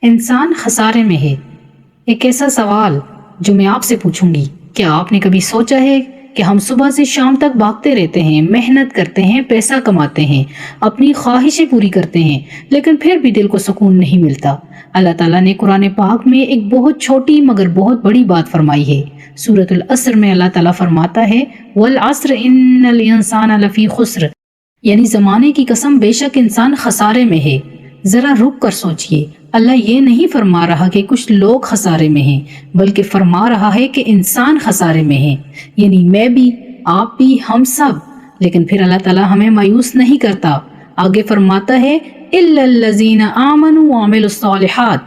انسان خسارے میں ہے۔ ایک ایسا سوال جو میں آپ سے پوچھوں گی، کیا آپ نے کبھی سوچا ہے کہ ہم صبح سے شام تک بھاگتے رہتے ہیں، محنت کرتے ہیں، پیسہ کماتے ہیں، اپنی خواہشیں پوری کرتے ہیں، لیکن پھر بھی دل کو سکون نہیں ملتا۔ اللہ تعالیٰ نے قرآن پاک میں ایک بہت چھوٹی مگر بہت بڑی بات فرمائی ہے۔ سورۃ العصر میں اللہ تعالیٰ فرماتا ہے والعصر ان الانسان لفی خسر، یعنی زمانے کی قسم بے شک انسان خسارے میں ہے۔ ذرا رک کر سوچئے، اللہ یہ نہیں فرما رہا کہ کچھ لوگ خسارے میں ہیں، بلکہ فرما رہا ہے کہ انسان خسارے میں ہے، یعنی میں بھی، آپ بھی، ہم سب۔ لیکن پھر اللہ تعالیٰ ہمیں مایوس نہیں کرتا، آگے فرماتا ہے الا الذین آمنوا وعملوا الصالحات،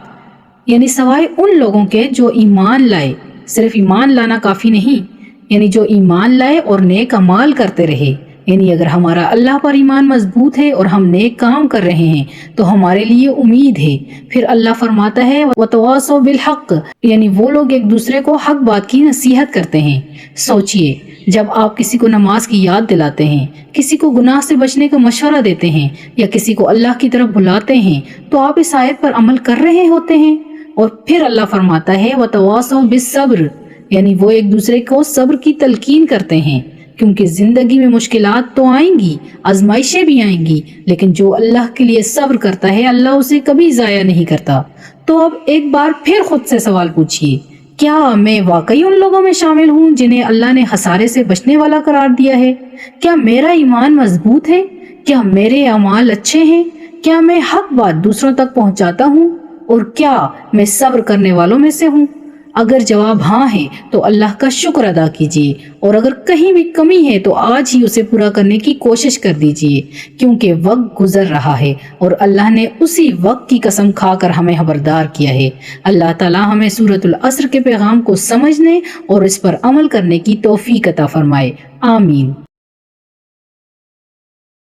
یعنی سوائے ان لوگوں کے جو ایمان لائے۔ صرف ایمان لانا کافی نہیں، یعنی جو ایمان لائے اور نیک اعمال کرتے رہے۔ یعنی اگر ہمارا اللہ پر ایمان مضبوط ہے اور ہم نیک کام کر رہے ہیں تو ہمارے لیے امید ہے۔ پھر اللہ فرماتا ہے وتواصوا بالحق، یعنی وہ لوگ ایک دوسرے کو حق بات کی نصیحت کرتے ہیں۔ سوچئے، جب آپ کسی کو نماز کی یاد دلاتے ہیں، کسی کو گناہ سے بچنے کا مشورہ دیتے ہیں یا کسی کو اللہ کی طرف بلاتے ہیں تو آپ اس آیت پر عمل کر رہے ہوتے ہیں۔ اور پھر اللہ فرماتا ہے وتواصوا بالصبر، یعنی وہ ایک دوسرے کو صبر کی تلقین کرتے ہیں، کیونکہ زندگی میں مشکلات تو آئیں گی، آزمائشیں بھی آئیں گی، لیکن جو اللہ کے لیے صبر کرتا ہے اللہ اسے کبھی ضائع نہیں کرتا۔ تو اب ایک بار پھر خود سے سوال پوچھئے، کیا میں واقعی ان لوگوں میں شامل ہوں جنہیں اللہ نے خسارے سے بچنے والا قرار دیا ہے؟ کیا میرا ایمان مضبوط ہے؟ کیا میرے اعمال اچھے ہیں؟ کیا میں حق بات دوسروں تک پہنچاتا ہوں؟ اور کیا میں صبر کرنے والوں میں سے ہوں؟ اگر جواب ہاں ہے تو اللہ کا شکر ادا کیجیے، اور اگر کہیں بھی کمی ہے تو آج ہی اسے پورا کرنے کی کوشش کر دیجیے، کیونکہ وقت گزر رہا ہے اور اللہ نے اسی وقت کی قسم کھا کر ہمیں خبردار کیا ہے۔ اللہ تعالیٰ ہمیں سورۃ العصر کے پیغام کو سمجھنے اور اس پر عمل کرنے کی توفیق عطا فرمائے، آمین۔